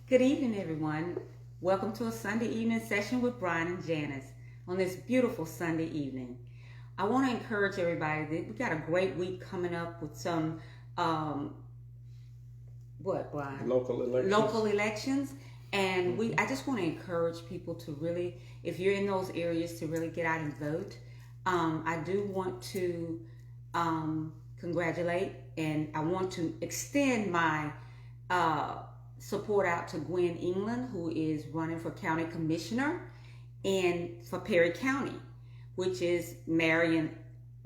Good evening, everyone. Welcome to a Sunday evening session with Brian and Janice on this beautiful Sunday evening. I want to encourage everybody that we got a great week coming up with some, what, Brian? Local elections. Local elections. And I just want to encourage people to really, if you're in those areas, to really get out and vote. I do want to congratulate, and I want to extend my support out to Gwen England, who is running for county commissioner and for Perry County, which is Marion,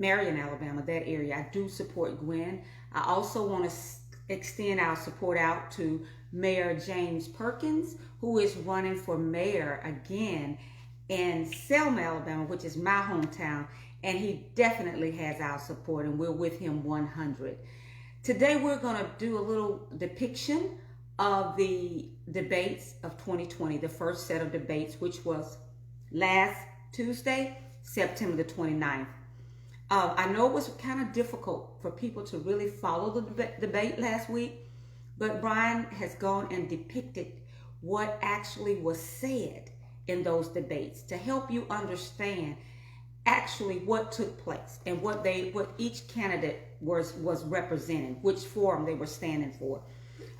Alabama, that area. I do support Gwen. I also want to extend our support out to Mayor James Perkins, who is running for mayor again in Selma, Alabama, which is my hometown, and he definitely has our support, and we're with him 100. Today we're going to do a little depiction of the debates of 2020, the first set of debates, which was last Tuesday, September the 29th. I know it was kind of difficult for people to really follow the debate last week, but Brian has gone and depicted what actually was said in those debates to help you understand actually what took place and what each candidate was representing, which forum they were standing for.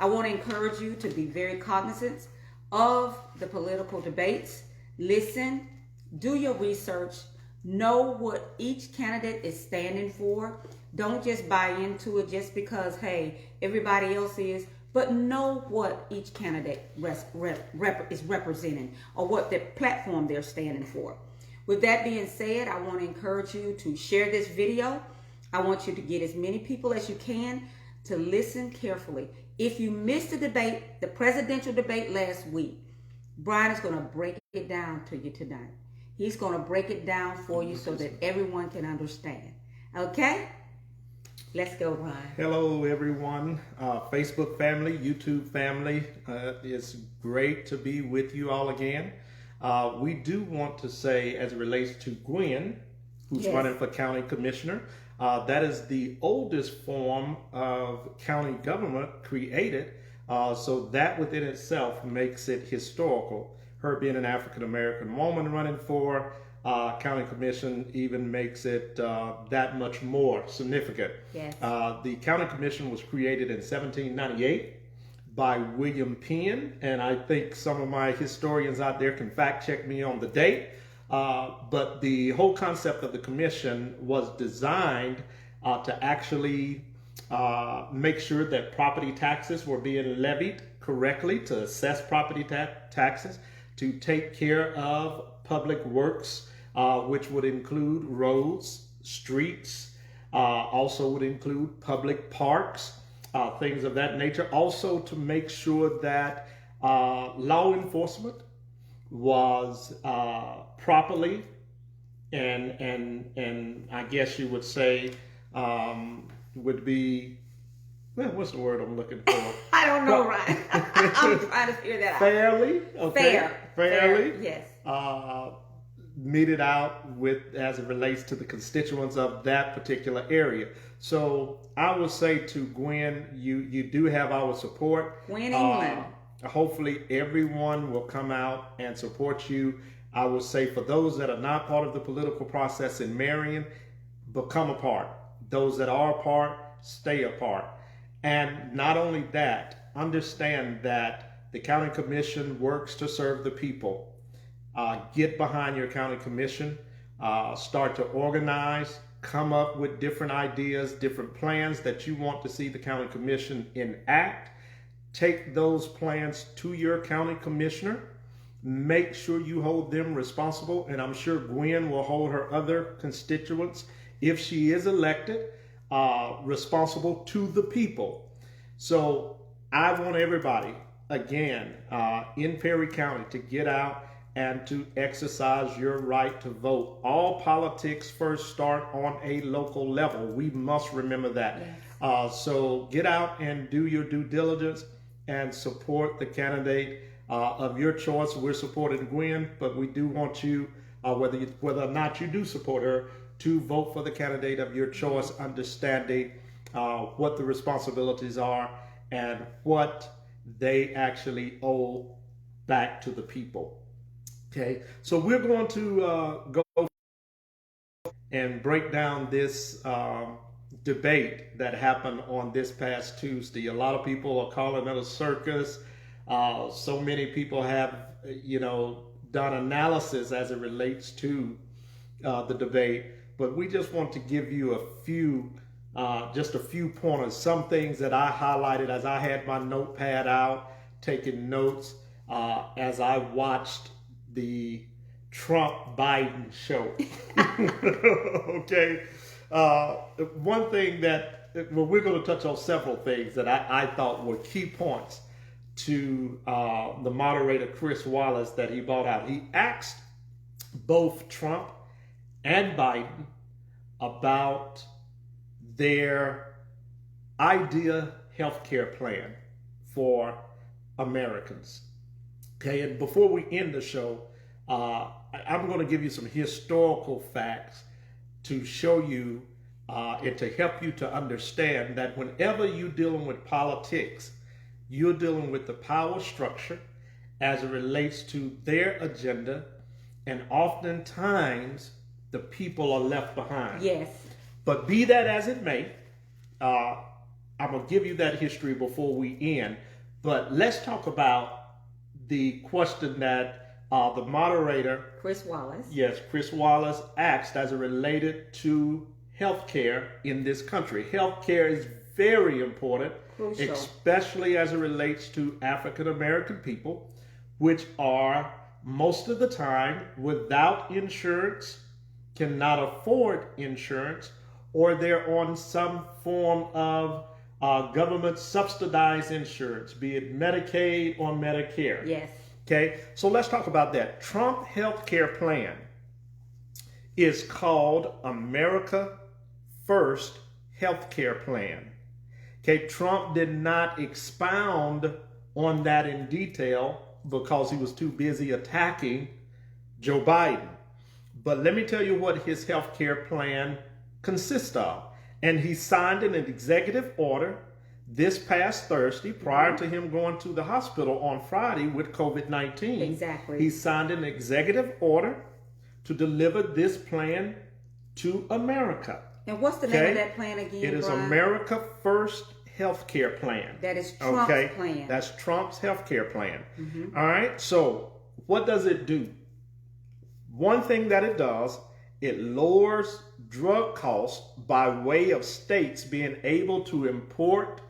I want to encourage you to be very cognizant of the political debates. Listen, do your research, know what each candidate is standing for. Don't just buy into it just because, hey, everybody else is, but know what each candidate is representing or what the platform they're standing for. With that being said, I want to encourage you to share this video. I want you to get as many people as you can to listen carefully. If you missed the debate, the presidential debate last week, Brian is going to break it down to you tonight. He's going to break it down for you so that everyone can understand. Okay? Let's go, Brian. Hello, everyone. Facebook family, YouTube family. It's great to be with you all again. We do want to say, as it relates to Gwen, who's running for county commissioner, that is the oldest form of county government created. So that within itself makes it historical. Her being an African-American woman running for county commission even makes it that much more significant. Yes. The county commission was created in 1798 by William Penn, and I think some of my historians out there can fact check me on the date. But the whole concept of the commission was designed to actually make sure that property taxes were being levied correctly, to assess property taxes, to take care of public works, which would include roads, streets, also would include public parks, things of that nature. Also to make sure that law enforcement was properly and I guess you would say would be, well, what's the word I'm looking for? I don't know, Ryan. I'm trying to figure that out. Fairly, okay. Fairly, yes. Meted out with as it relates to the constituents of that particular area. So I will say to Gwen, you do have our support. Gwen England. Hopefully everyone will come out and support you. I will say for those that are not part of the political process in Marion, become a part. Those that are a part, stay a part. And not only that, understand that the county commission works to serve the people. Get behind your county commission, start to organize, come up with different ideas, different plans that you want to see the county commission enact. Take those plans to your county commissioner. Make sure you hold them responsible, and I'm sure Gwen will hold her other constituents, if she is elected, responsible to the people. So I want everybody, again, in Perry County to get out and to exercise your right to vote. All politics first start on a local level. We must remember that. Yes. So get out and do your due diligence and support the candidate of your choice. We're supporting Gwen, but we do want you, whether or not you do support her, to vote for the candidate of your choice, understanding what the responsibilities are and what they actually owe back to the people. Okay, so we're going to go and break down this debate that happened on this past Tuesday. A lot of people are calling it a circus. So many people have, done analysis as it relates to the debate. But we just want to give you just a few pointers. Some things that I highlighted as I had my notepad out, taking notes as I watched the Trump-Biden show. Okay. One thing we're going to touch on several things that I thought were key points to the moderator, Chris Wallace, that he brought out. He asked both Trump and Biden about their ideal healthcare plan for Americans. Okay, and before we end the show, I'm going to give you some historical facts to show you and to help you to understand that whenever you're dealing with politics, you're dealing with the power structure as it relates to their agenda, and oftentimes the people are left behind. Yes. But be that as it may, I'm going to give you that history before we end. But let's talk about the question that the moderator, Chris Wallace. Yes, Chris Wallace asked as it related to healthcare in this country. Healthcare is very important, Crucial. Especially as it relates to African American people, which are most of the time without insurance, cannot afford insurance, or they're on some form of government subsidized insurance, be it Medicaid or Medicare. Yes. Okay, so let's talk about that. Trump healthcare plan is called America First Healthcare Plan. Okay, Trump did not expound on that in detail because he was too busy attacking Joe Biden. But let me tell you what his healthcare plan consists of. And he signed an executive order this past Thursday, prior to him going to the hospital on Friday with COVID-19. Exactly. He signed an executive order to deliver this plan to America. And what's the name of that plan again, It is Brian? America First Healthcare Plan. That is Trump's plan. That's Trump's healthcare plan. All right. So what does it do? One thing that it does, it lowers drug costs by way of states being able to import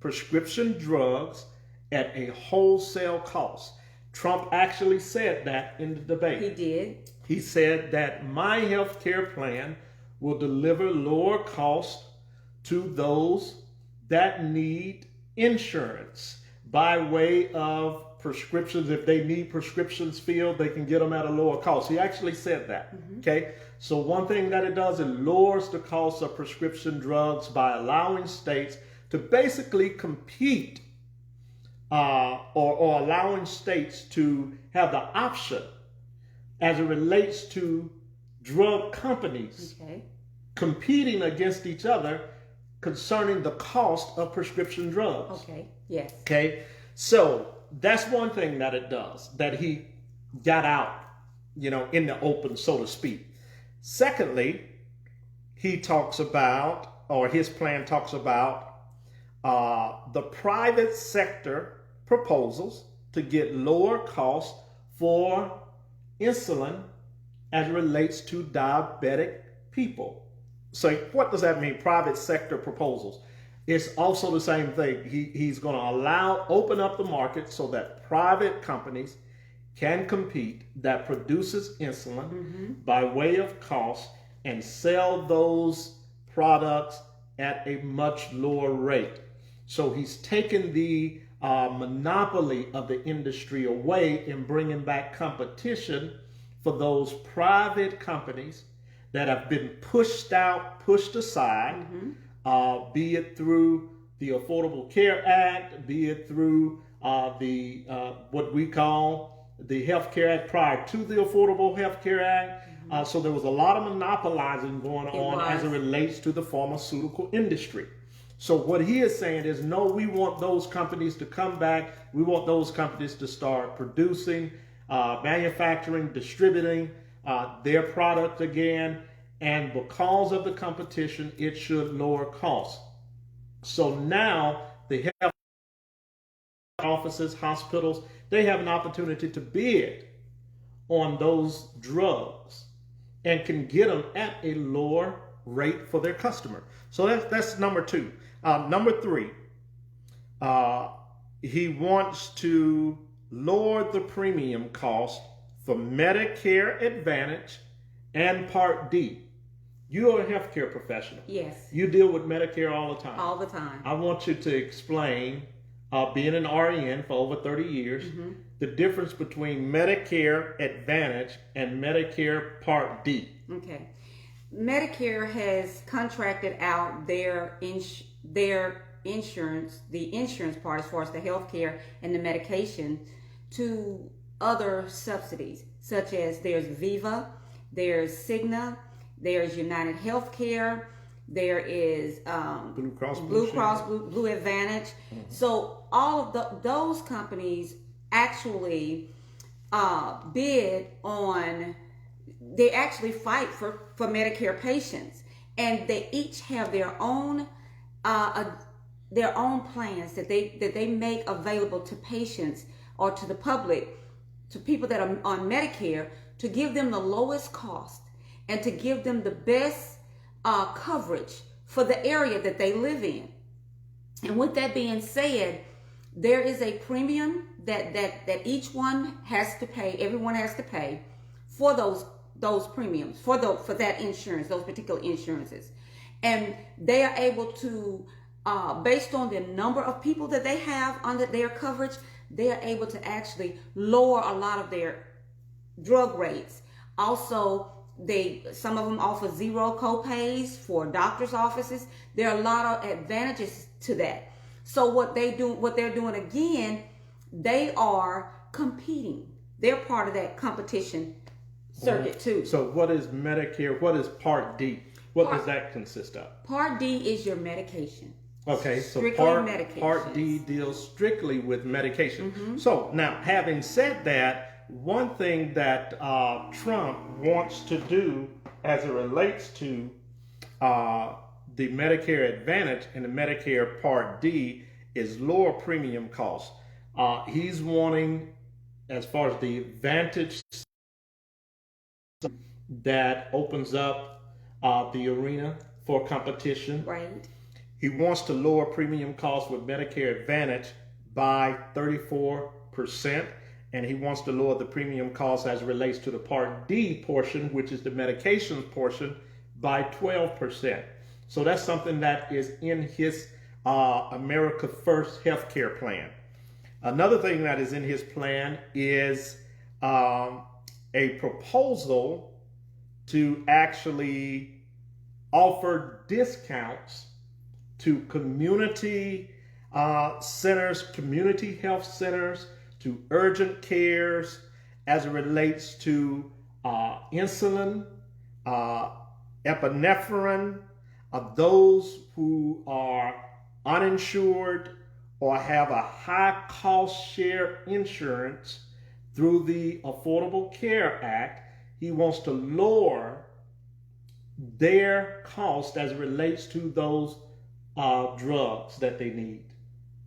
prescription drugs at a wholesale cost. Trump actually said that in the debate. He did. He said that my health care plan will deliver lower costs to those that need insurance by way of prescriptions. If they need prescriptions filled, they can get them at a lower cost. He actually said that. Okay. So one thing that it does, it lowers the cost of prescription drugs by allowing states to basically compete or allowing states to have the option as it relates to drug companies competing against each other concerning the cost of prescription drugs. Okay, yes. Okay, so that's one thing that it does, that he got out, in the open, so to speak. Secondly, he talks about, or his plan talks about, the private sector proposals to get lower costs for insulin as it relates to diabetic people. So what does that mean, private sector proposals? It's also the same thing. He's going to open up the market so that private companies can compete that produces insulin by way of cost and sell those products at a much lower rate. So he's taken the monopoly of the industry away and bringing back competition for those private companies that have been pushed out, pushed aside, be it through the Affordable Care Act, be it through the what we call the Health Care Act prior to the Affordable Health Care Act. So there was a lot of monopolizing going on as it relates to the pharmaceutical industry. So what he is saying is, no, we want those companies to come back. We want those companies to start producing, manufacturing, distributing their product again. And because of the competition, it should lower costs. So now the health offices, hospitals, they have an opportunity to bid on those drugs and can get them at a lower rate for their customer. So that's number two. Number three, he wants to lower the premium cost for Medicare Advantage and Part D. You're a healthcare professional. Yes. You deal with Medicare all the time. All the time. I want you to explain, being an RN for over 30 years, the difference between Medicare Advantage and Medicare Part D. Okay. Medicare has contracted out their insurance, the insurance part as far as the health care and the medication, to other subsidies, such as there's Viva, there's Cigna, there's United Healthcare, there is Blue Cross Blue Advantage. So all of those companies actually bid on, they actually fight for Medicare patients, and they each have their own plans that they make available to patients or to the public, to people that are on Medicare, to give them the lowest cost and to give them the best coverage for the area that they live in. And with that being said, there is a premium that each one has to pay, everyone has to pay for those premiums, for that insurance, those particular insurances. And they are able to, based on the number of people that they have under their coverage, they are able to actually lower a lot of their drug rates. Also, some of them offer zero co-pays for doctor's offices. There are a lot of advantages to that. So what they're doing again, they are competing. They're part of that competition circuit too. So what is Medicare? What is Part D? What does that consist of? Part D is your medication. Okay, so Strictly Part D deals strictly with medication. So now, having said that, one thing that Trump wants to do as it relates to the Medicare Advantage and the Medicare Part D is lower premium costs. He's wanting, as far as the Advantage, that opens up the arena for competition. Right. He wants to lower premium costs with Medicare Advantage by 34%, and he wants to lower the premium costs as it relates to the Part D portion, which is the medications portion, by 12%. So that's something that is in his America First healthcare plan. Another thing that is in his plan is a proposal to actually offer discounts to community centers, community health centers, to urgent cares as it relates to insulin, epinephrine, those who are uninsured or have a high cost share insurance through the Affordable Care Act. He wants to lower their cost as it relates to those drugs that they need.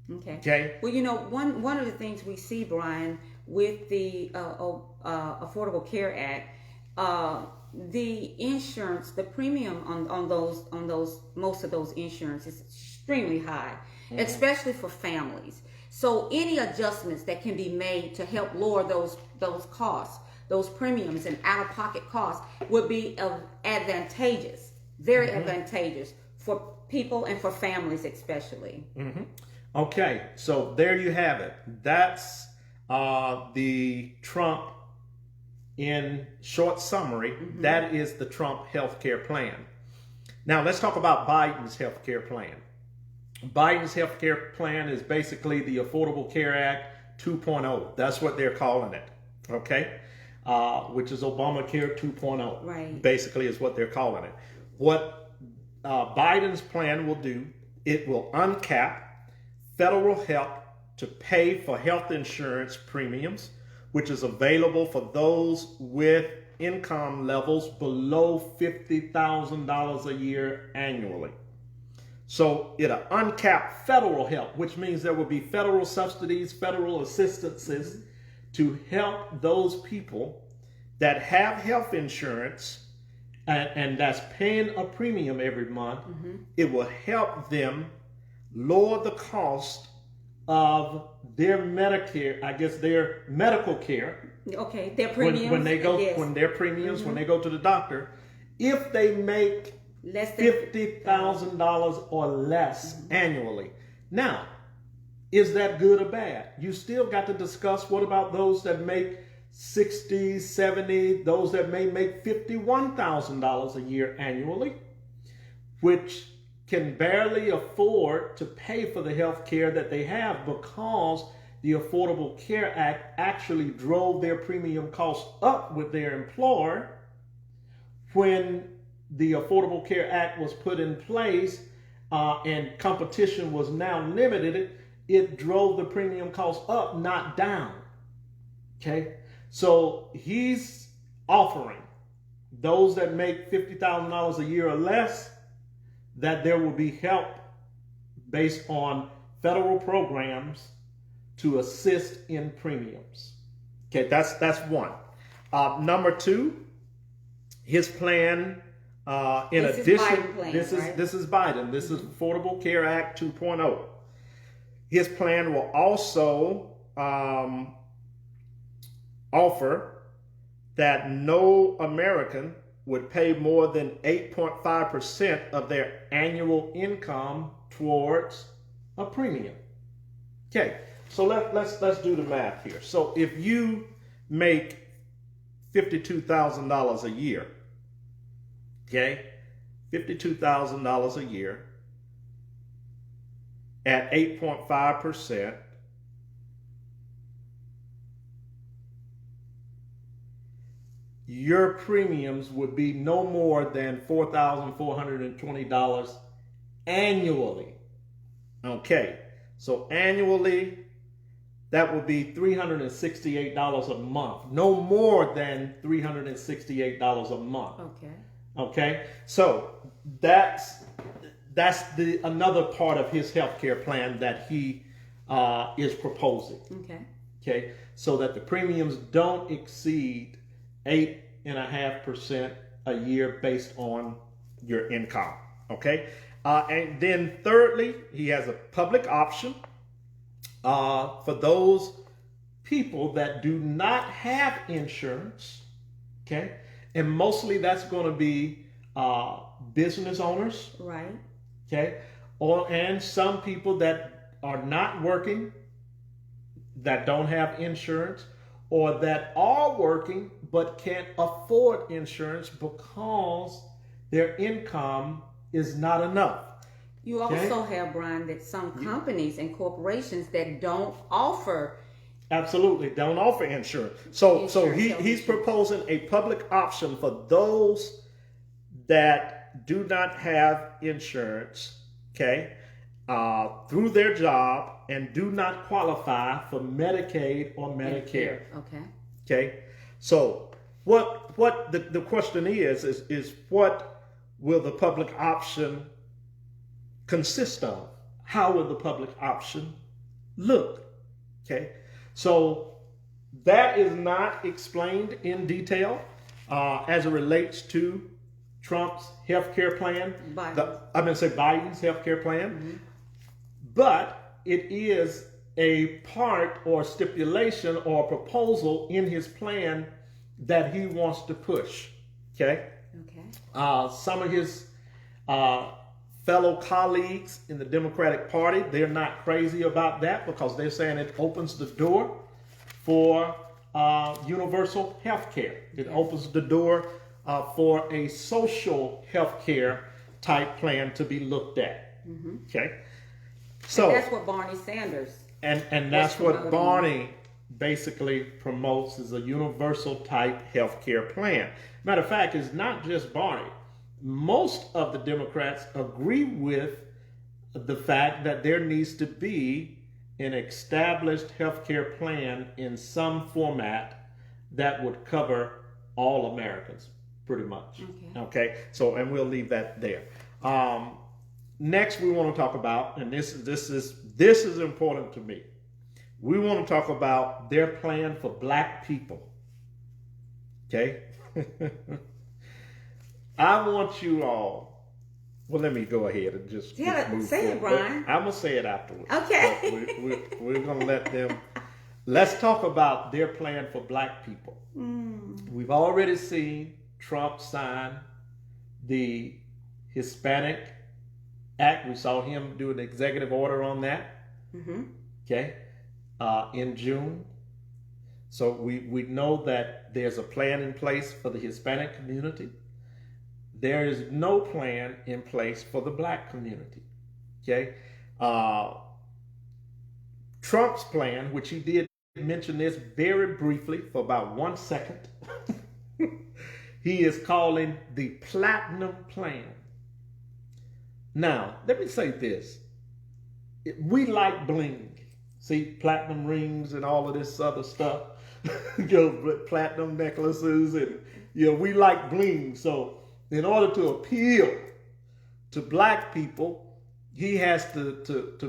Okay. Well, you know, one of the things we see, Brian, with the Affordable Care Act, the insurance, the premium on those most of those insurance is extremely high, especially for families. So any adjustments that can be made to help lower those costs, those premiums and out-of-pocket costs, would be advantageous, very advantageous for people and for families especially. Okay, so there you have it. That's the Trump, in short summary, that is the Trump healthcare plan. Now let's talk about Biden's healthcare plan. Biden's healthcare plan is basically the Affordable Care Act 2.0. That's what they're calling it, okay? Which is Obamacare 2.0. Right. Basically is what they're calling it. What Biden's plan will do it will uncap federal help to pay for health insurance premiums, which is available for those with income levels below $50,000 a year annually. So it'll uncap federal help, which means there will be federal subsidies, federal assistances to help those people that have health insurance and that's paying a premium every month. It will help them lower the cost of their Medicare, I guess their medical care. Okay, their premiums. When they go, when their premiums, when they go to the doctor, if they make less than $50,000 or less annually. Now, is that good or bad? You still got to discuss what about those that make 60, 70, those that may make $51,000 a year annually, which can barely afford to pay for the health care that they have because the Affordable Care Act actually drove their premium costs up with their employer. When the Affordable Care Act was put in place and competition was now limited, it drove the premium costs up, not down. Okay, so he's offering those that make $50,000 a year or less that there will be help based on federal programs to assist in premiums. Okay, that's one. Number two, his plan. In addition, this is Biden. This is Affordable Care Act 2.0. His plan will also offer that no American would pay more than 8.5% of their annual income towards a premium. Okay, so let's do the math here. So if you make $52,000 a year, okay, $52,000 a year at 8.5%, your premiums would be no more than $4,420 annually. Okay, so annually, that would be $368 a month. No more than $368 a month. Okay. Okay, so that's the another part of his healthcare plan that he is proposing. Okay. Okay, so that the premiums don't exceed 8.5% a year based on your income. Okay, and then thirdly, he has a public option for those people that do not have insurance. Okay. And mostly that's going to be business owners, right? Okay, and some people that are not working, that don't have insurance, or that are working but can't afford insurance because their income is not enough. You also have, Brian, that some companies and corporations that don't offer. Absolutely, don't offer insurance. So he's proposing a public option for those that do not have insurance, okay, through their job and do not qualify for Medicaid or Medicare. Okay. Okay. So what the question is what will the public option consist of? How will the public option look? Okay. So that is not explained in detail as it relates to Trump's health care plan. Biden's health care plan. Mm-hmm. But it is a part or stipulation or proposal in his plan that he wants to push. Okay? Okay. Some of his fellow colleagues in the Democratic Party, they're not crazy about that because they're saying it opens the door for universal health care. It opens the door for a social health care type plan to be looked at. Mm-hmm. Okay, so and that's what Barney Sanders and that's what Barney basically promotes is a universal type health care plan. Matter of fact, it's not just Barney. Most of the Democrats agree with the fact that there needs to be an established healthcare plan in some format that would cover all Americans, pretty much. Okay. So, and we'll leave that there. Next, we want to talk about, and this is important to me. We want to talk about their plan for Black people. Okay. I want you all. Well, let me go ahead and just move say it, forward. Brian. I'm gonna say it afterwards. Okay. We're gonna let them. Let's talk about their plan for Black people. We've already seen Trump sign the Hispanic Act. We saw him do an executive order on that. Okay, in June. So we know that there's a plan in place for the Hispanic community. There is no plan in place for the Black community. Okay, Trump's plan, which he did mention this very briefly for about 1 second, he is calling the Platinum Plan. Now, let me say this. We like bling. See, platinum rings and all of this other stuff. Platinum necklaces, and we like bling. So in order to appeal to Black people, he has to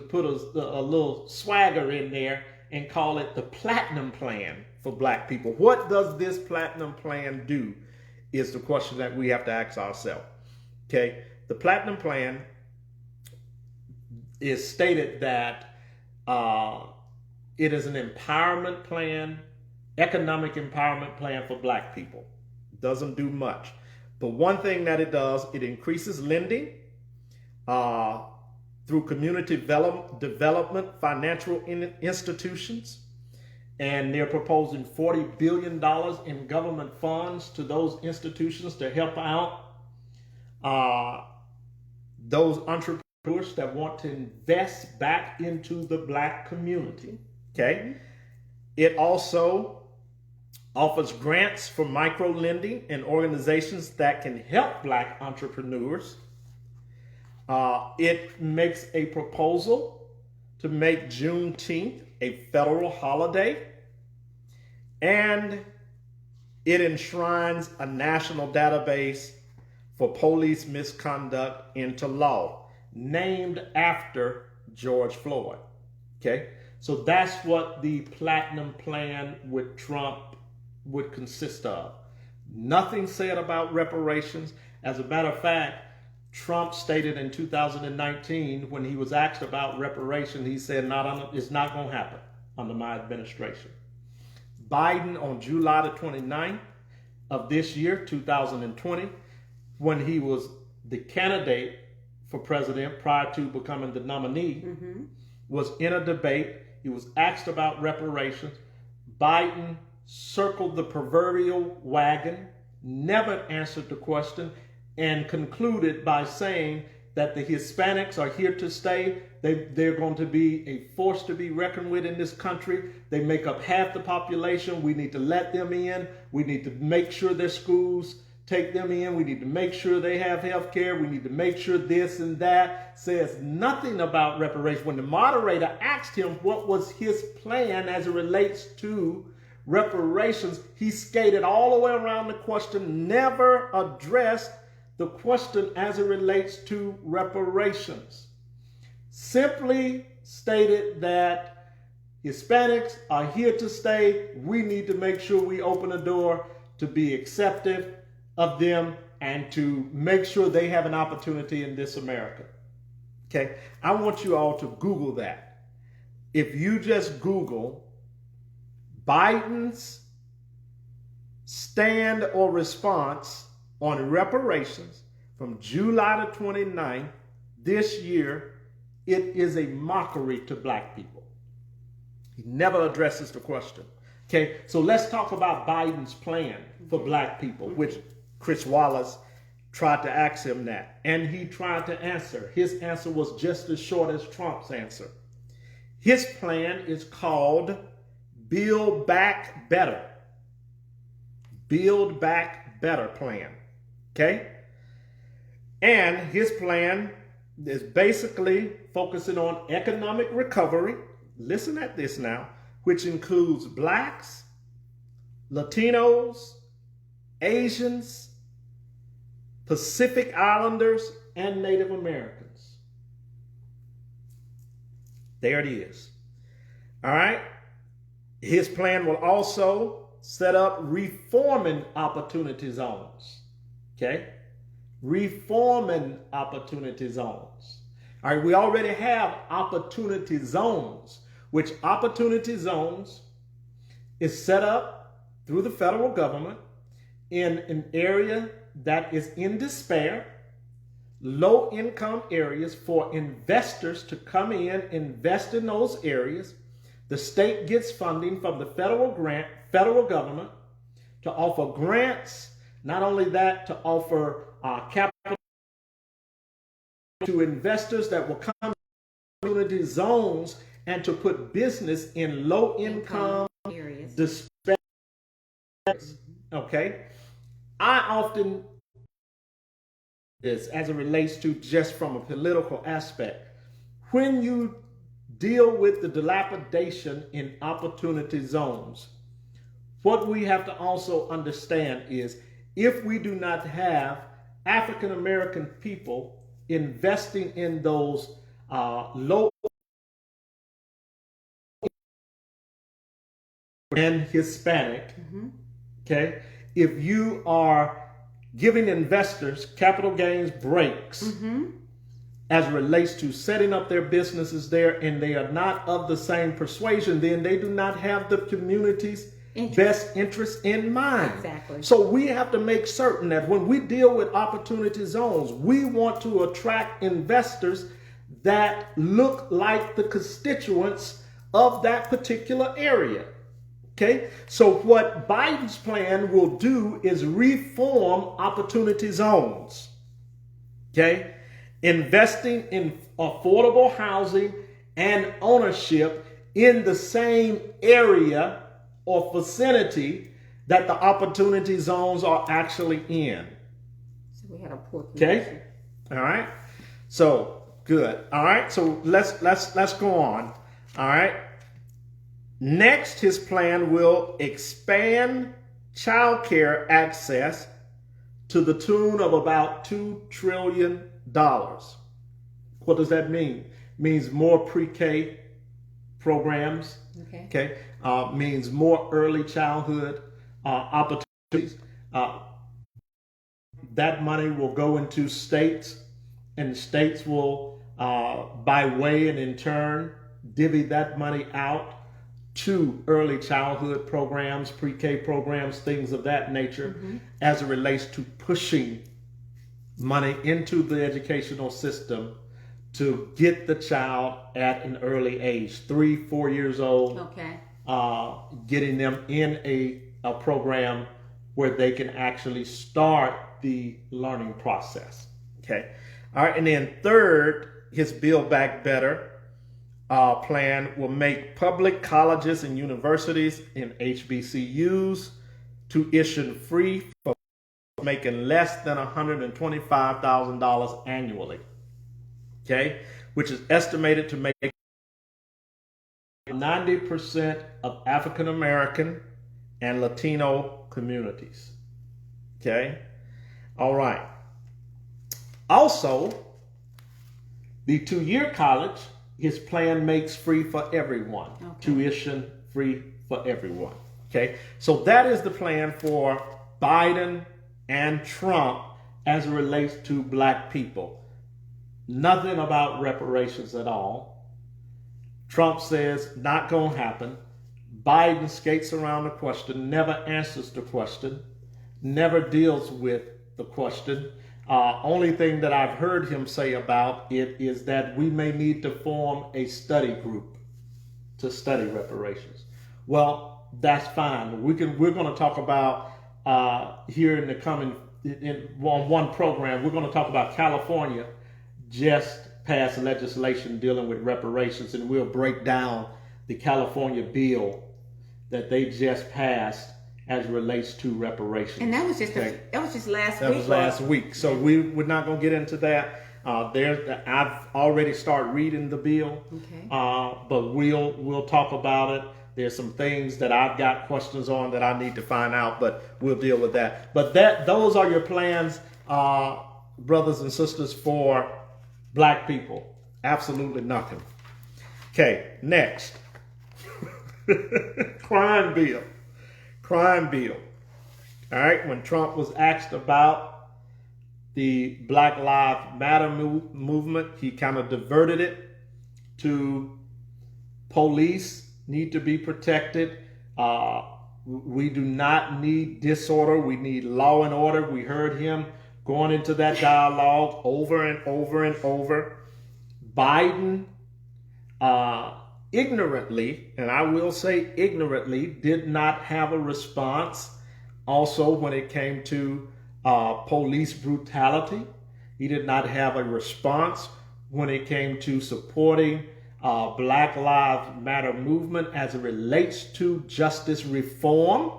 put a little swagger in there and call it the Platinum Plan for Black people. What does this Platinum Plan do is the question that we have to ask ourselves. Okay, the Platinum Plan is stated that it is an empowerment plan, economic empowerment plan for Black people. Doesn't do much. But one thing that it does, it increases lending through community development financial institutions. And they're proposing $40 billion in government funds to those institutions to help out those entrepreneurs that want to invest back into the Black community. Okay. It also offers grants for micro lending and organizations that can help Black entrepreneurs. It makes a proposal to make Juneteenth a federal holiday, and it enshrines a national database for police misconduct into law, named after George Floyd. Okay, so that's what the Platinum Plan with Trump would consist of. Nothing said about reparations. As a matter of fact, Trump stated in 2019 when he was asked about reparation, he said, it's not going to happen under my administration. Biden on July the 29th of this year, 2020, when he was the candidate for president prior to becoming the nominee, was in a debate. He was asked about reparations. Biden circled the proverbial wagon, never answered the question, and concluded by saying that the Hispanics are here to stay. They're going to be a force to be reckoned with in this country. They make up half the population. We need to let them in. We need to make sure their schools take them in. We need to make sure they have health care. We need to make sure this and that. Says nothing about reparations. When the moderator asked him what was his plan as it relates to reparations, he skated all the way around the question, never addressed the question as it relates to reparations. Simply stated that Hispanics are here to stay. We need to make sure we open a door to be accepted of them and to make sure they have an opportunity in this America. Okay, I want you all to Google that. If you just Google Biden's stand or response on reparations from July the 29th this year, it is a mockery to Black people. He never addresses the question. Okay, so let's talk about Biden's plan for Black people, which Chris Wallace tried to ask him that, and he tried to answer. His answer was just as short as Trump's answer. His plan is called Build Back Better. Build Back Better plan. Okay? And his plan is basically focusing on economic recovery. Listen at this now, which includes blacks, Latinos, Asians, Pacific Islanders, and Native Americans. There it is. All right. His plan will also set up reforming opportunity zones. Okay. Reforming opportunity zones. All right. We already have opportunity zones, which opportunity zones is set up through the federal government in an area that is in despair, low income areas, for investors to come in, invest in those areas. The state gets funding from the federal government to offer grants. Not only that, to offer capital to investors that will come to community zones and to put business in low income areas. Okay. I often this as it relates to just from a political aspect. When you deal with the dilapidation in opportunity zones, what we have to also understand is if we do not have African American people investing in those low and Hispanic, okay, if you are giving investors capital gains breaks as it relates to setting up their businesses there, and they are not of the same persuasion, then they do not have the community's best interest in mind. Exactly. So we have to make certain that when we deal with opportunity zones, we want to attract investors that look like the constituents of that particular area. Okay, so what Biden's plan will do is reform opportunity zones. Okay, investing in affordable housing and ownership in the same area or vicinity that the opportunity zones are actually in. So we had a poor connection. connection. All right. So good. All right. So let's go on. All right. Next, his plan will expand child care access to the tune of about $2 trillion. What does that mean? It means more pre-K programs. Okay. Means more early childhood opportunities. That money will go into states, and states will, by way and in turn, divvy that money out to early childhood programs, pre-K programs, things of that nature, as it relates to pushing money into the educational system to get the child at an early age, 3-4 years old, getting them in a program where they can actually start the learning process. Okay. All right. And then third, his Build Back Better plan will make public colleges and universities and HBCUs tuition free for making less than $125,000 annually. Okay, which is estimated to make 90% of African American and Latino communities. Okay, all right. Also, the 2-year college, his plan makes free for everyone. Tuition free for everyone. Okay, so that is the plan for Biden and Trump as it relates to black people. Nothing about reparations at all. Trump says not going to happen. Biden skates around the question, never answers the question, never deals with the question. Only thing that I've heard him say about it is that we may need to form a study group to study reparations. Well, that's fine. We're going to talk about here in the coming on one program. We're going to talk about California just passed legislation dealing with reparations, and we'll break down the California bill that they just passed as it relates to reparations. And that was just last week. That was last week. So we're not going to get into that. I've already started reading the bill, Okay. but we'll talk about it. There's some things that I've got questions on that I need to find out, but we'll deal with that. But those are your plans, brothers and sisters, for black people. Absolutely nothing. Okay, next. Crime bill. Crime bill. All right, when Trump was asked about the Black Lives Matter movement, he kind of diverted it to police need to be protected. We do not need disorder. We need law and order. We heard him going into that dialogue over and over and over. Biden, ignorantly, and I will say ignorantly, did not have a response. Also, when it came to police brutality, he did not have a response when it came to supporting Black Lives Matter movement as it relates to justice reform.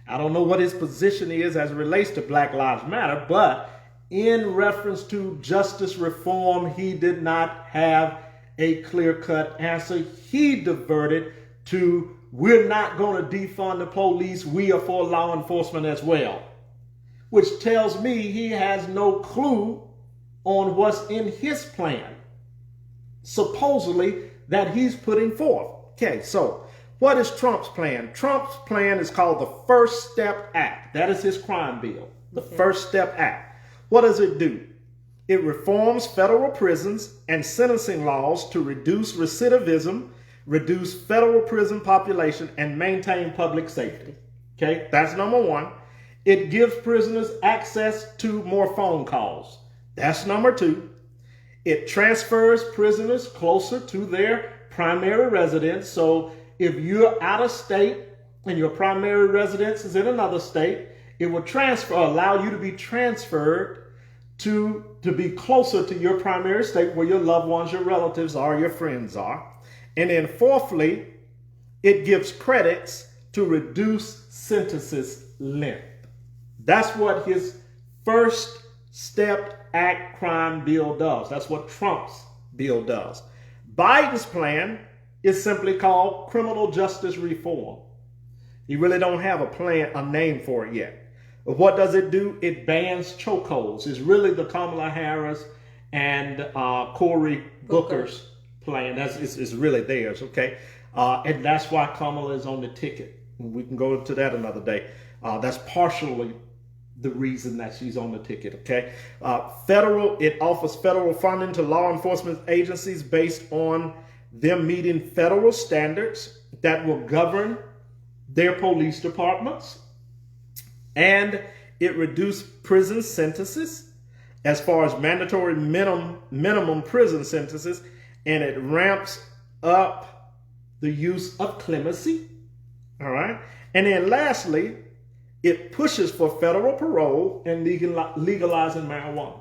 I don't know what his position is as it relates to Black Lives Matter, but in reference to justice reform, he did not have a clear-cut answer. He diverted to, we're not going to defund the police, we are for law enforcement as well, which tells me he has no clue on what's in his plan, supposedly, that he's putting forth. Okay, so what is Trump's plan? Trump's plan is called the First Step Act. That is his crime bill, the First Step Act. What does it do? It reforms federal prisons and sentencing laws to reduce recidivism, reduce federal prison population, and maintain public safety. Okay, that's number one. It gives prisoners access to more phone calls. That's number two. It transfers prisoners closer to their primary residence. So if you're out of state and your primary residence is in another state, it will allow you to be transferred to be closer to your primary state where your loved ones, your relatives are, your friends are. And then fourthly, it gives credits to reduce sentences length. That's what his First Step Act crime bill does. That's what Trump's bill does. Biden's plan is simply called criminal justice reform. You really don't have a name for it yet. But what does it do? It bans chokeholds. It's really the Kamala Harris and Cory Booker's plan. It's really theirs, okay? And that's why Kamala is on the ticket. We can go into that another day. That's partially the reason that she's on the ticket, okay? It offers federal funding to law enforcement agencies based on them meeting federal standards that will govern their police departments. And it reduced prison sentences as far as mandatory minimum prison sentences, and it ramps up the use of clemency. All right. And then lastly, it pushes for federal parole and legalizing marijuana.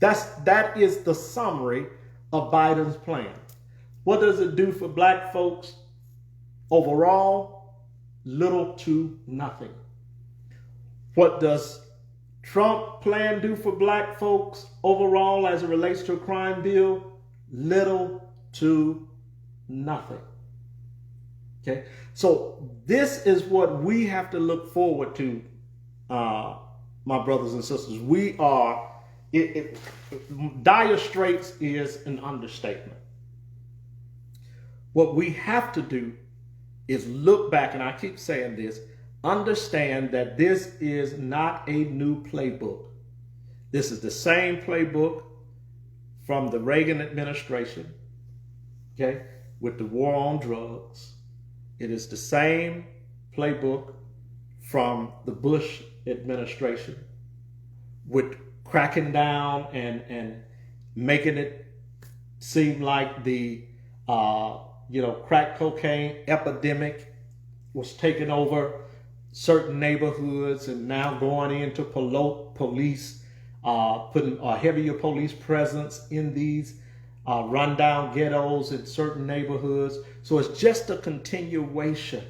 That is the summary of Biden's plan. What does it do for black folks? Overall, little to nothing. What does Trump plan do for black folks overall as it relates to a crime bill? Little to nothing. Okay, so this is what we have to look forward to, my brothers and sisters. We are, dire straits is an understatement. What we have to do is look back, and I keep saying this, understand that this is not a new playbook. This is the same playbook from the Reagan administration, okay, with the war on drugs. It is the same playbook from the Bush administration with cracking down and making it seem like the crack cocaine epidemic was taking over certain neighborhoods and now going into police, putting a heavier police presence in these rundown ghettos in certain neighborhoods. So it's just a continuation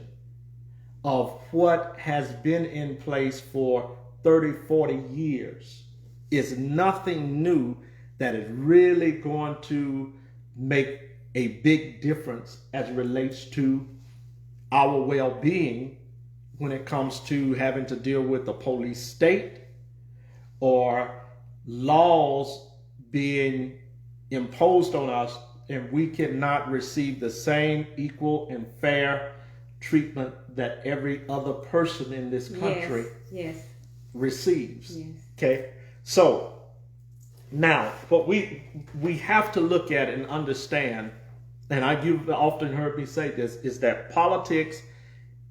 of what has been in place for 30, 40 years. It's nothing new that is really going to make a big difference as it relates to our well-being when it comes to having to deal with the police state or laws being imposed on us, and we cannot receive the same equal and fair treatment that every other person in this country receives. Yes. Okay, so now what we have to look at and understand, and you've often heard me say this, is that politics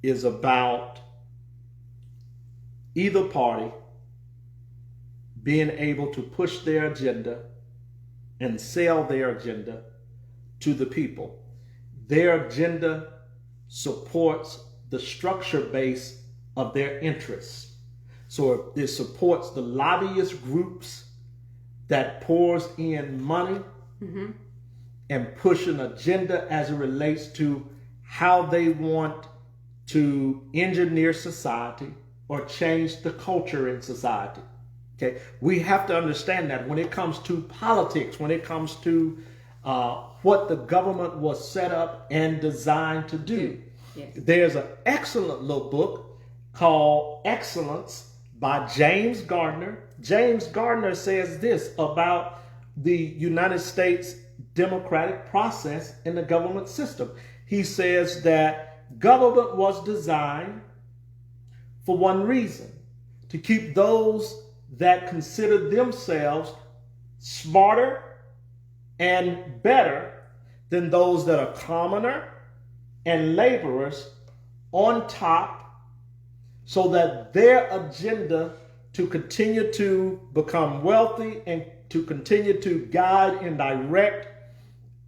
is about either party being able to push their agenda and sell their agenda to the people. Their agenda supports the structure base of their interests. So it supports the lobbyist groups that pours in money and push an agenda as it relates to how they want to engineer society or change the culture in society. Okay, we have to understand that when it comes to politics, when it comes to what the government was set up and designed to do. Yes. There's an excellent little book called Excellence by James Gardner. James Gardner says this about the United States democratic process in the government system. He says that government was designed for one reason: to keep those that consider themselves smarter and better than those that are commoner and laborers on top, so that their agenda to continue to become wealthy and to continue to guide and direct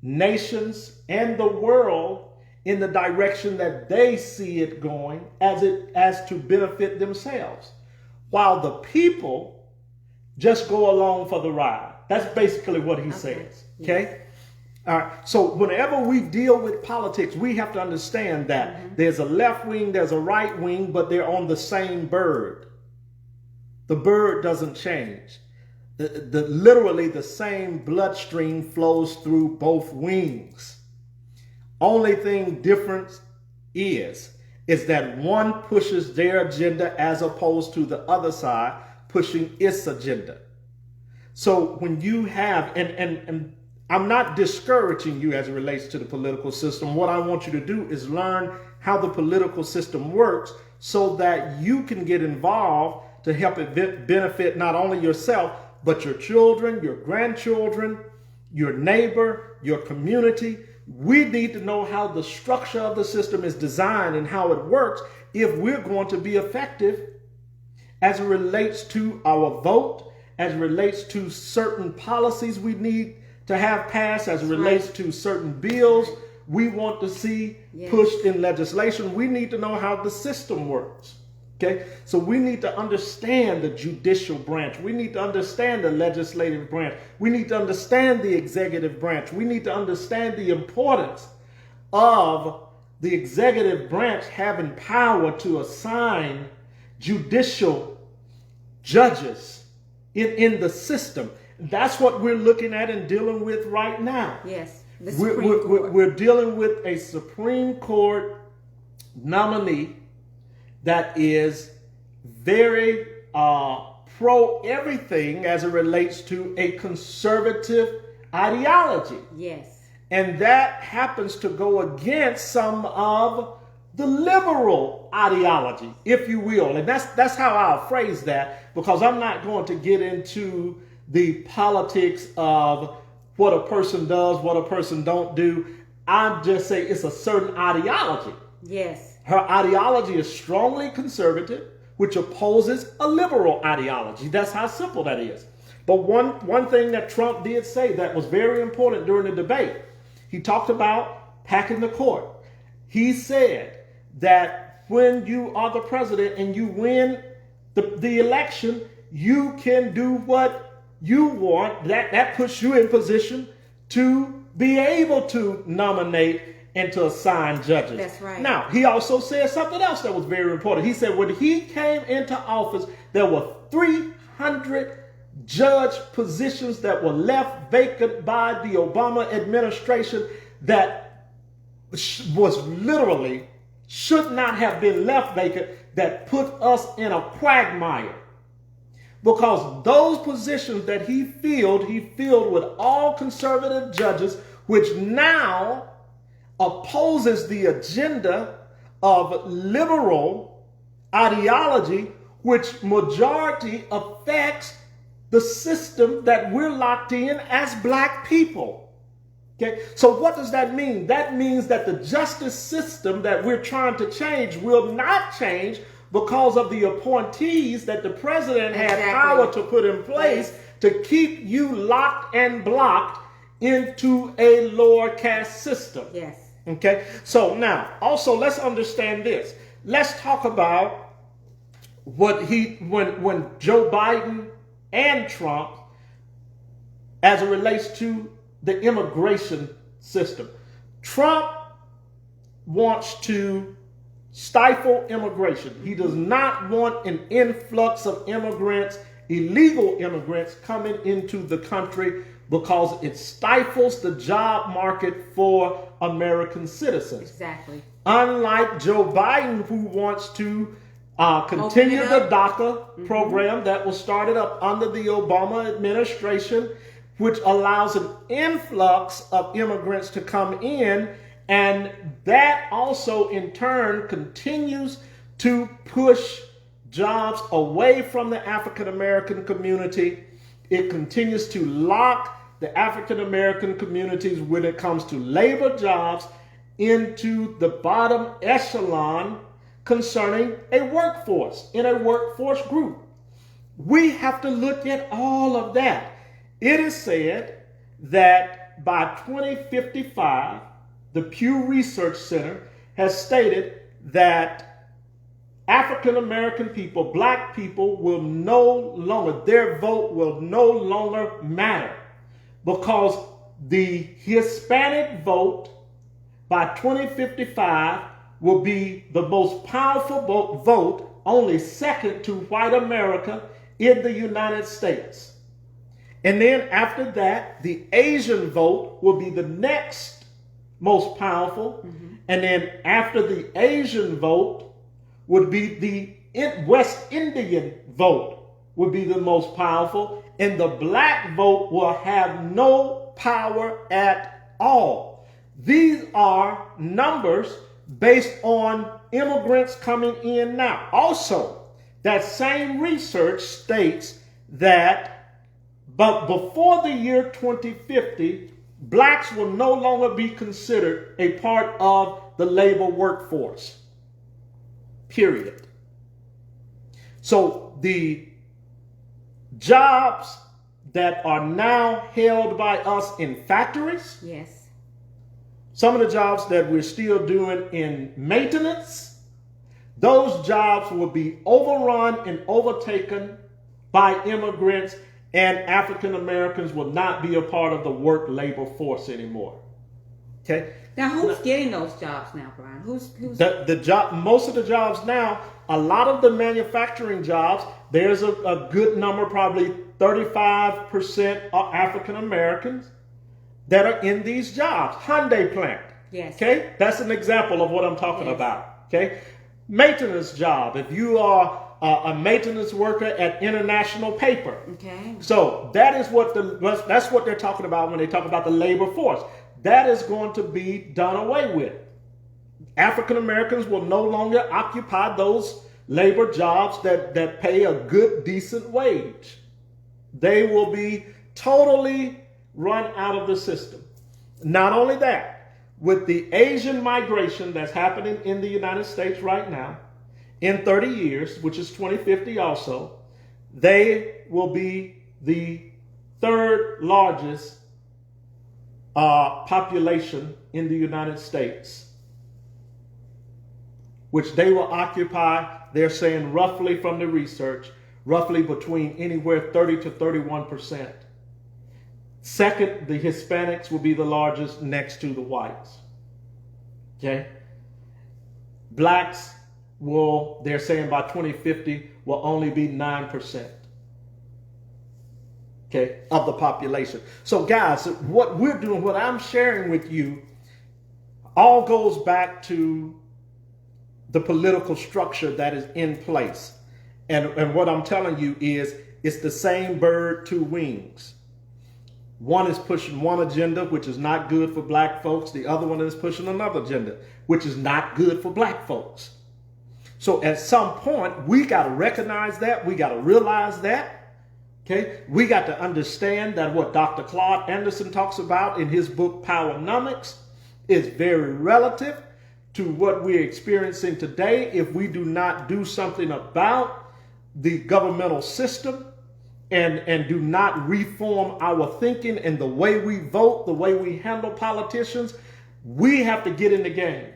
nations and the world in the direction that they see it going as to benefit themselves, while the people just go along for the ride. That's basically what he says. Okay? All right. So whenever we deal with politics, we have to understand that there's a left wing, there's a right wing, but they're on the same bird. The bird doesn't change. Literally the same bloodstream flows through both wings. Only thing different is that one pushes their agenda as opposed to the other side pushing its agenda. So when you have, and I'm not discouraging you as it relates to the political system. What I want you to do is learn how the political system works so that you can get involved to help it benefit not only yourself, but your children, your grandchildren, your neighbor, your community. We need to know how the structure of the system is designed and how it works if we're going to be effective as it relates to our vote, as it relates to certain policies we need to have passed, as it relates to certain bills we want to see pushed in legislation. We need to know how the system works. Okay, so we need to understand the judicial branch. We need to understand the legislative branch. We need to understand the executive branch. We need to understand the importance of the executive branch having power to assign judicial judges in the system. That's what we're looking at and dealing with right now. Yes, the Supreme Court. We're dealing with a Supreme Court nominee that is very pro everything as it relates to a conservative ideology. Yes. And that happens to go against some of the liberal ideology, if you will. And that's how I'll phrase that, because I'm not going to get into the politics of what a person does, what a person don't do. I'm just saying it's a certain ideology. Yes. Her ideology is strongly conservative, which opposes a liberal ideology. That's how simple that is. But one thing that Trump did say that was very important during the debate, he talked about packing the court. He said that when you are the president and you win the election, you can do what you want. That puts you in position to be able to nominate and to assign judges. That's right. Now, he also said something else that was very important. He said when he came into office, there were 300 judge positions that were left vacant by the Obama administration that was literally should not have been left vacant, that put us in a quagmire. Because those positions that he filled with all conservative judges, which now opposes the agenda of liberal ideology, which majority affects the system that we're locked in as black people. Okay, so what does that mean? That means that the justice system that we're trying to change will not change because of the appointees that the president had power to put in place to keep you locked and blocked into a lower caste system. Yes. Okay, so now also let's understand this. Let's talk about what when Joe Biden and Trump, as it relates to the immigration system. Trump wants to stifle immigration. He does not want an influx of immigrants, illegal immigrants, coming into the country because it stifles the job market for American citizens. Exactly. Unlike Joe Biden, who wants to continue the DACA program that was started up under the Obama administration, which allows an influx of immigrants to come in, and that also in turn continues to push jobs away from the African American community. It continues to lock the African American communities when it comes to labor jobs into the bottom echelon concerning a workforce, in a workforce group. We have to look at all of that. It is said that by 2055, the Pew Research Center has stated that African American people, black people, will no longer, their vote will no longer matter, because the Hispanic vote by 2055 will be the most powerful vote, only second to white America in the United States. And then after that, the Asian vote will be the next most powerful. And then after the Asian vote would be the West Indian vote would be the most powerful. And the black vote will have no power at all. These are numbers based on immigrants coming in now. Also, that same research states that but before the year 2050, blacks will no longer be considered a part of the labor workforce. Period. So the jobs that are now held by us in factories, Yes. some of the jobs that we're still doing in maintenance, those jobs will be overrun and overtaken by immigrants, and African Americans will not be a part of the work labor force anymore. Okay? Now, who's getting those jobs now, Brian? Who's The job, most of the jobs now, a lot of the manufacturing jobs, there's a good number, probably 35% are African Americans that are in these jobs. Hyundai plant. Yes. Okay? That's an example of what I'm talking about. Okay? Maintenance job. If you are a maintenance worker at International Paper. Okay. So that's what they're talking about when they talk about the labor force. That is going to be done away with. African Americans will no longer occupy those labor jobs that pay a good, decent wage. They will be totally run out of the system. Not only that, with the Asian migration that's happening in the United States right now, in 30 years, which is 2050 also, they will be the third largest population in the United States, which they will occupy, they're saying roughly from the research, roughly between anywhere 30 to 31%. Second, the Hispanics will be the largest next to the whites. Okay? Blacks will, they're saying by 2050, will only be 9%. okay, of the population. So guys, what we're doing, what I'm sharing with you, all goes back to the political structure that is in place. And what I'm telling you is, it's the same bird, two wings. One is pushing one agenda, which is not good for black folks. The other one is pushing another agenda, which is not good for black folks. So at some point, we got to recognize that. We got to realize that. Okay. We got to understand that what Dr. Claude Anderson talks about in his book, Powernomics, is very relative to what we're experiencing today if we do not do something about the governmental system and do not reform our thinking and the way we vote, the way we handle politicians. We have to get in the game.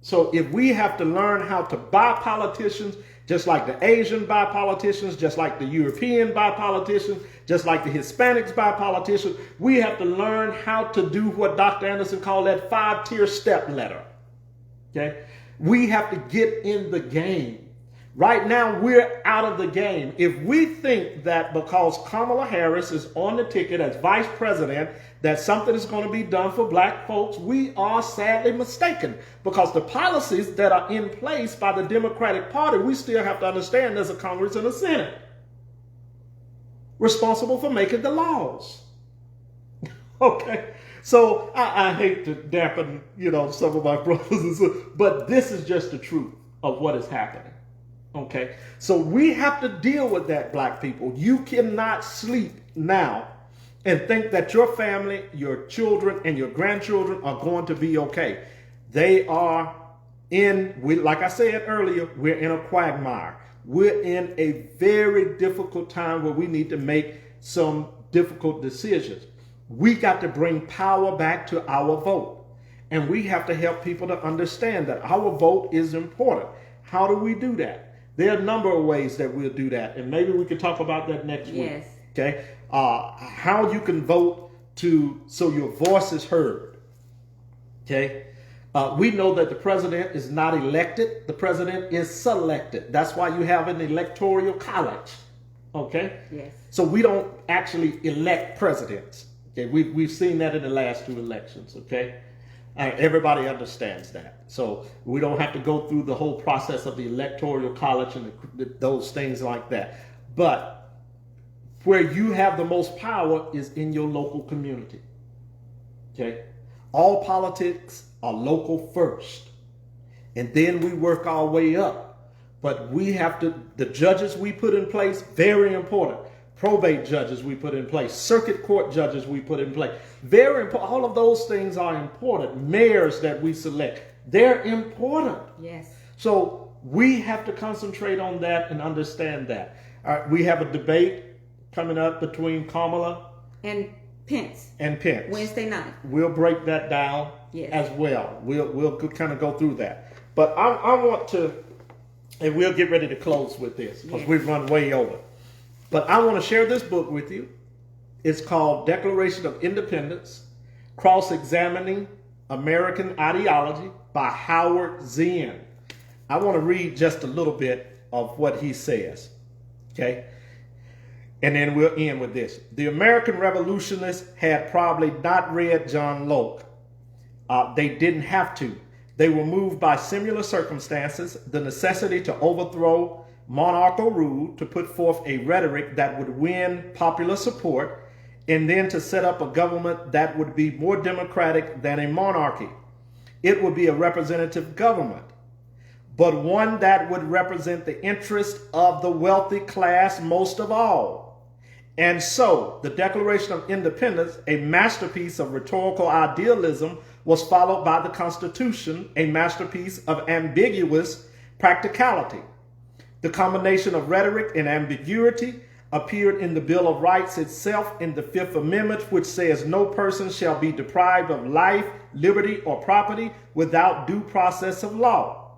So if we have to learn how to buy politicians, just like the Asian buy politicians, just like the European buy politicians, just like the Hispanics buy politicians, we have to learn how to do what Dr. Anderson called that 5-tier step ladder. Okay? We have to get in the game. Right now, we're out of the game. If we think that because Kamala Harris is on the ticket as vice president, that something is going to be done for black folks, we are sadly mistaken. Because the policies that are in place by the Democratic Party, we still have to understand there's a Congress and a Senate responsible for making the laws. Okay? So I hate to dampen, some of my brothers and sisters, but this is just the truth of what is happening. Okay, so we have to deal with that, black people. You cannot sleep now and think that your family, your children, and your grandchildren are going to be okay. They are like I said earlier, we're in a quagmire. We're in a very difficult time where we need to make some difficult decisions. We got to bring power back to our vote. And we have to help people to understand that our vote is important. How do we do that? There are a number of ways that we'll do that, and maybe we could talk about that next week. Yes. Okay, how you can vote so your voice is heard. Okay, we know that the president is not elected; the president is selected. That's why you have an electoral college. Okay. Yes. So we don't actually elect presidents. Okay, we've seen that in the last 2 elections. Okay. Everybody understands that. So we don't have to go through the whole process of the electoral college and those things like that. But where you have the most power is in your local community. Okay? All politics are local first. And then we work our way up. But we have to, the judges we put in place, very important. Probate judges we put in place, circuit court judges we put in place. Very important. All of those things are important. Mayors that we select, they're important. Yes. So we have to concentrate on that and understand that. We have a debate coming up between Kamala and Pence. Wednesday night. We'll break that down as well. We'll kind of go through that. But I want to, and we'll get ready to close with this because we've run way over. But I want to share this book with you. It's called Declaration of Independence, Cross-Examining American Ideology by Howard Zinn. I want to read just a little bit of what he says. Okay? And then we'll end with this. The American revolutionists had probably not read John Locke. They didn't have to. They were moved by similar circumstances, the necessity to overthrow monarchical rule, to put forth a rhetoric that would win popular support, and then to set up a government that would be more democratic than a monarchy. It would be a representative government, but one that would represent the interest of the wealthy class most of all. And so, the Declaration of Independence, a masterpiece of rhetorical idealism, was followed by the Constitution, a masterpiece of ambiguous practicality. The combination of rhetoric and ambiguity appeared in the Bill of Rights itself in the Fifth Amendment, which says no person shall be deprived of life, liberty, or property without due process of law.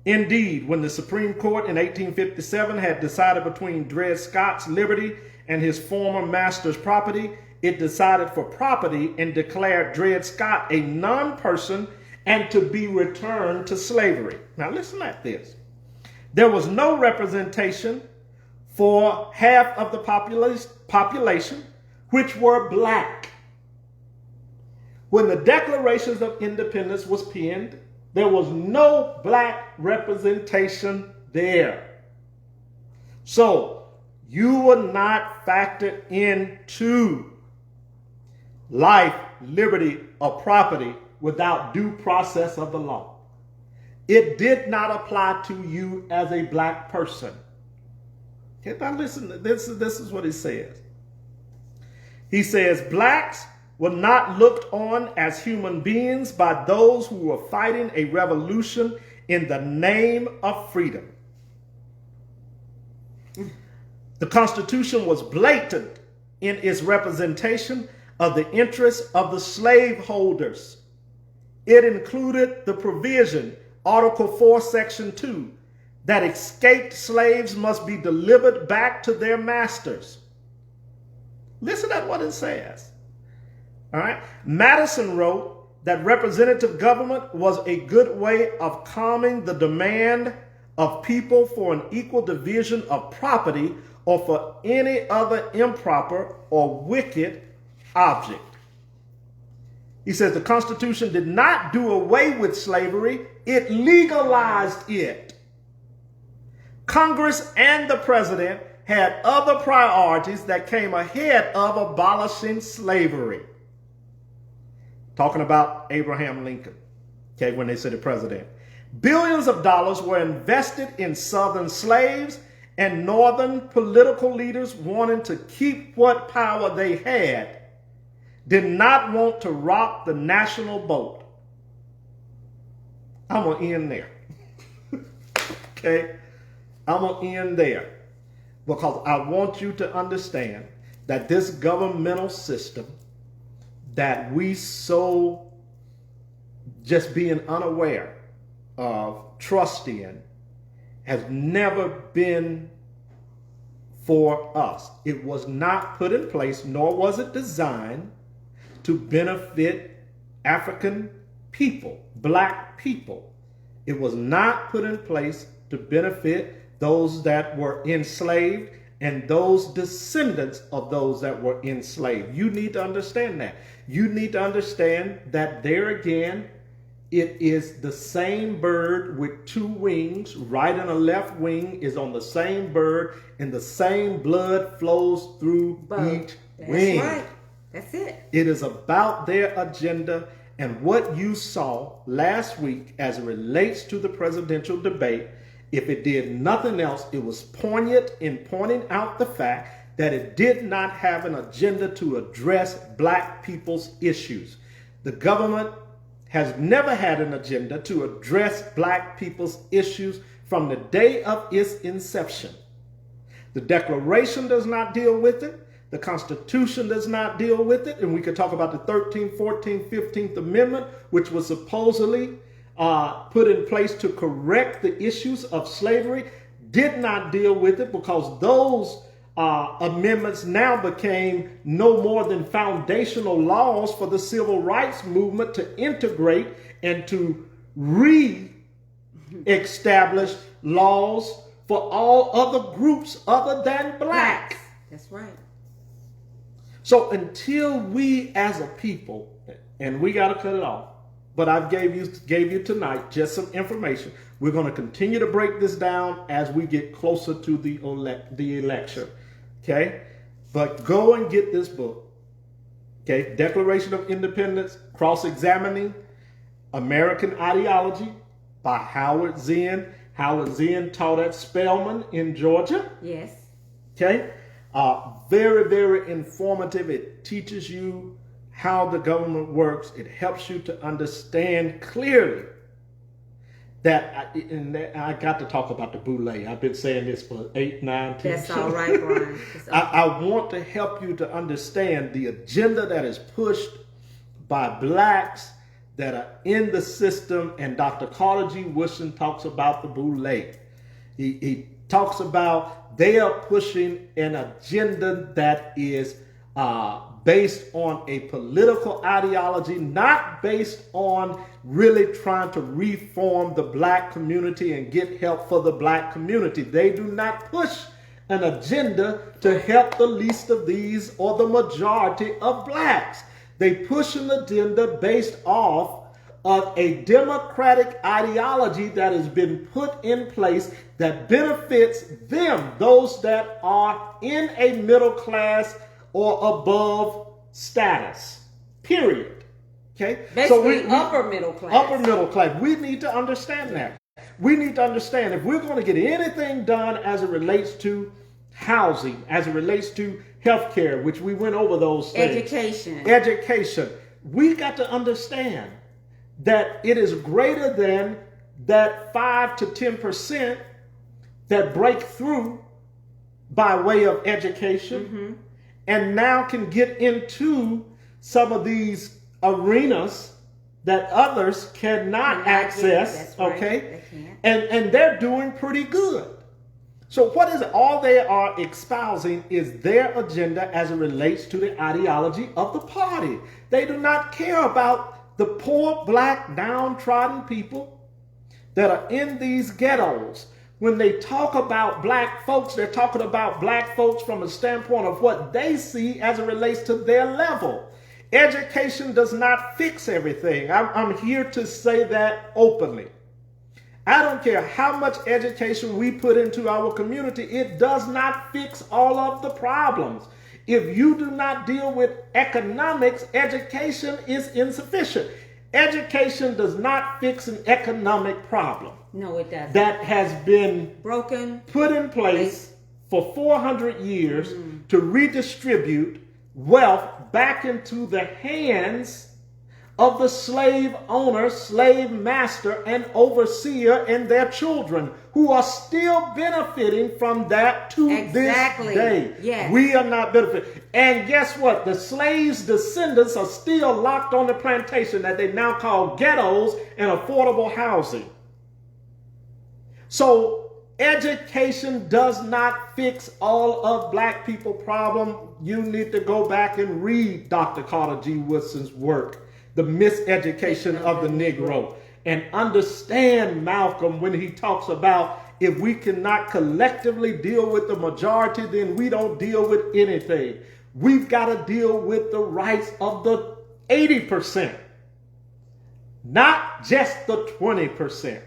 Indeed, when the Supreme Court in 1857 had decided between Dred Scott's liberty and his former master's property, it decided for property and declared Dred Scott a non-person and to be returned to slavery. Now listen at this. There was no representation for half of the population, which were black. When the Declaration of Independence was penned, there was no black representation there. So you were not factored into life, liberty, or property without due process of the law. It did not apply to you as a black person. Okay, now listen, this is what he says. He says, blacks were not looked on as human beings by those who were fighting a revolution in the name of freedom. The Constitution was blatant in its representation of the interests of the slaveholders. It included the provision, Article 4, Section 2, that escaped slaves must be delivered back to their masters. Listen to what it says. All right. Madison wrote that representative government was a good way of calming the demand of people for an equal division of property or for any other improper or wicked object. He says the Constitution did not do away with slavery, it legalized it. Congress and the president had other priorities that came ahead of abolishing slavery. Talking about Abraham Lincoln, okay, when they said the president. Billions of dollars were invested in Southern slaves, and Northern political leaders wanting to keep what power they had did not want to rock the national boat. I'm going to end there. Okay? I'm going to end there because I want you to understand that this governmental system that we so just being unaware of, trust in, has never been for us. It was not put in place, nor was it designed to benefit African people, black people. It was not put in place to benefit those that were enslaved and those descendants of those that were enslaved. You need to understand that. You need to understand that there again, it is the same bird with two wings. Right and a left wing is on the same bird, and the same blood flows through each wing. That's right. That's it. It is about their agenda, and what you saw last week as it relates to the presidential debate, if it did nothing else, it was poignant in pointing out the fact that it did not have an agenda to address black people's issues. The government has never had an agenda to address black people's issues from the day of its inception. The Declaration does not deal with it. The Constitution does not deal with it. And we could talk about the 13th, 14th, 15th Amendment, which was supposedly put in place to correct the issues of slavery, did not deal with it because those amendments now became no more than foundational laws for the civil rights movement to integrate and to re-establish laws for all other groups other than blacks. That's right. So until we as a people, and we got to cut it off, but I gave you tonight just some information. We're going to continue to break this down as we get closer to the election. Okay? But go and get this book. Okay? Declaration of Independence, Cross-Examining American Ideology by Howard Zinn. Howard Zinn taught at Spelman in Georgia. Yes. Okay? Very, very informative. It teaches you how the government works. It helps you to understand clearly that, I got to talk about the boule. I've been saying this for 8, 9, 10 That's all right, Brian. I want to help you to understand the agenda that is pushed by blacks that are in the system. And Dr. Carter G. Woodson talks about the boule. He talks about they are pushing an agenda that is based on a political ideology, not based on really trying to reform the black community and get help for the black community. They do not push an agenda to help the least of these or the majority of blacks. They push an agenda based off of a democratic ideology that has been put in place that benefits them, those that are in a middle class or above status, period. Okay? Basically, upper middle class. Upper middle class. We need to understand that. We need to understand if we're going to get anything done as it relates to housing, as it relates to healthcare, which we went over those things. Education. We got to understand that it is greater than that 5 to 10% that break through by way of education and now can get into some of these arenas that others cannot access, okay? And they're doing pretty good. So what is it? All they are espousing is their agenda as it relates to the ideology of the party. They do not care about the poor, black, downtrodden people that are in these ghettos. When they talk about black folks, they're talking about black folks from a standpoint of what they see as it relates to their level. Education does not fix everything. I'm here to say that openly. I don't care how much education we put into our community, it does not fix all of the problems. If you do not deal with economics, education is insufficient. Education does not fix an economic problem. No, it doesn't. That has been put in place for 400 years to redistribute wealth back into the hands of the slave owner, slave master, and overseer and their children, who are still benefiting from that to this day. Yes. We are not benefiting. And guess what? The slaves' descendants are still locked on the plantation that they now call ghettos and affordable housing. So education does not fix all of black people's problem. You need to go back and read Dr. Carter G. Woodson's work, The Miseducation of the Negro, and understand Malcolm when he talks about if we cannot collectively deal with the majority, then we don't deal with anything. We've got to deal with the rights of the 80%, not just the 20%.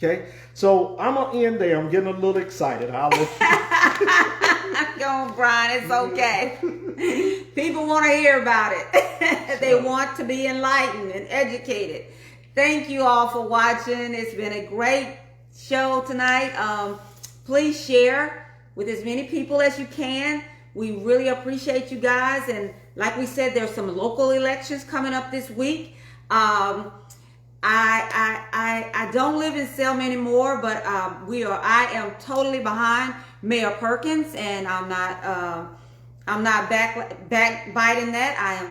Okay, so I'm going to end there. I'm getting a little excited. I'll let you. Go on, Brian. It's okay. People want to hear about it. They want to be enlightened and educated. Thank you all for watching. It's been a great show tonight. Please share with as many people as you can. We really appreciate you guys. And like we said, there's some local elections coming up this week. I don't live in Selma anymore, but I am totally behind Mayor Perkins, and I'm not backbiting that. I am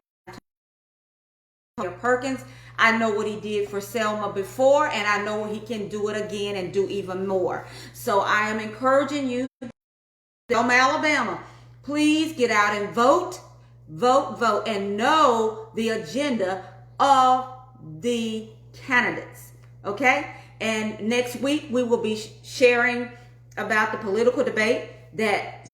Mayor Perkins. I know what he did for Selma before, and I know he can do it again and do even more. So I am encouraging you, Selma, Alabama, please get out and vote, and know the agenda of the candidates. Okay? And next week we will be sharing about the political debate that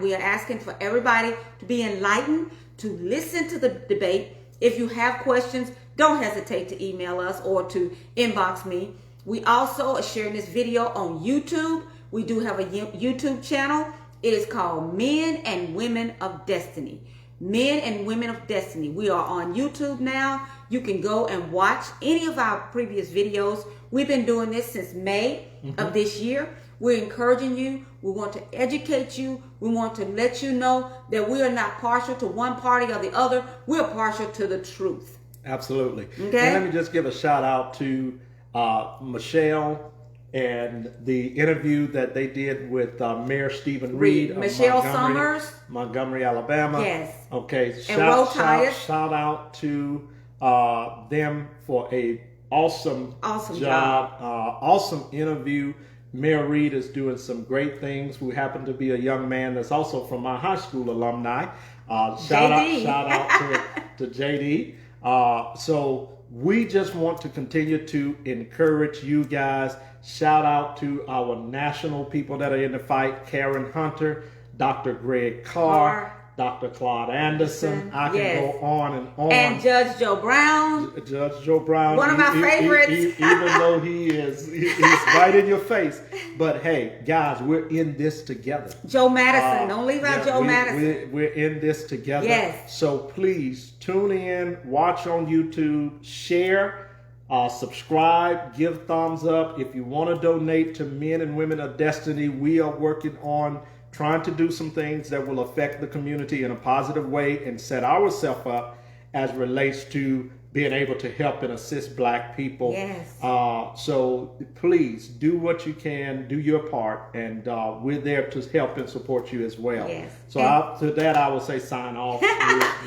we are asking for everybody to be enlightened, to listen to the debate. If you have questions, don't hesitate to email us or to inbox me. We also are sharing this video on YouTube. We do have a YouTube channel. It is called Men and Women of Destiny. Men and Women of Destiny. We are on YouTube now. You can go and watch any of our previous videos. We've been doing this since May of this year. We're encouraging you. We want to educate you. We want to let you know that we are not partial to one party or the other. We're partial to the truth. Absolutely. Okay? And let me just give a shout out to Michelle and the interview that they did with Mayor Stephen Reed of Michelle Summers, Montgomery, Alabama. Yes. Okay. Shout out to them for a awesome job. Awesome interview. Mayor Reed is doing some great things. Who happened to be a young man that's also from my high school alumni. Shout out to JD. So we just want to continue to encourage you guys Shout out to our national people that are in the fight: Karen Hunter, Dr. Greg Carr, Dr. Claude Anderson. I can Yes. go on and on. And Judge Joe Brown. Judge Joe Brown, One of my favorites. even though he's right in your face. But hey, guys, we're in this together. Joe Madison. Don't leave out Joe Madison. We're in this together. Yes. So please tune in, watch on YouTube, share, subscribe, give thumbs up. If you want to donate to Men and Women of Destiny, we are working on trying to do some things that will affect the community in a positive way and set ourselves up as relates to being able to help and assist Black people. Yes. So please do what you can, do your part, and we're there to help and support you as well. Yes. So to that, I will say sign off.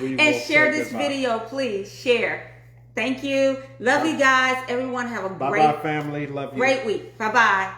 We And will share say this goodbye. video, please. Share. Thank you. Love you guys. Everyone have a Bye-bye, family. Love you. great week. Bye-bye.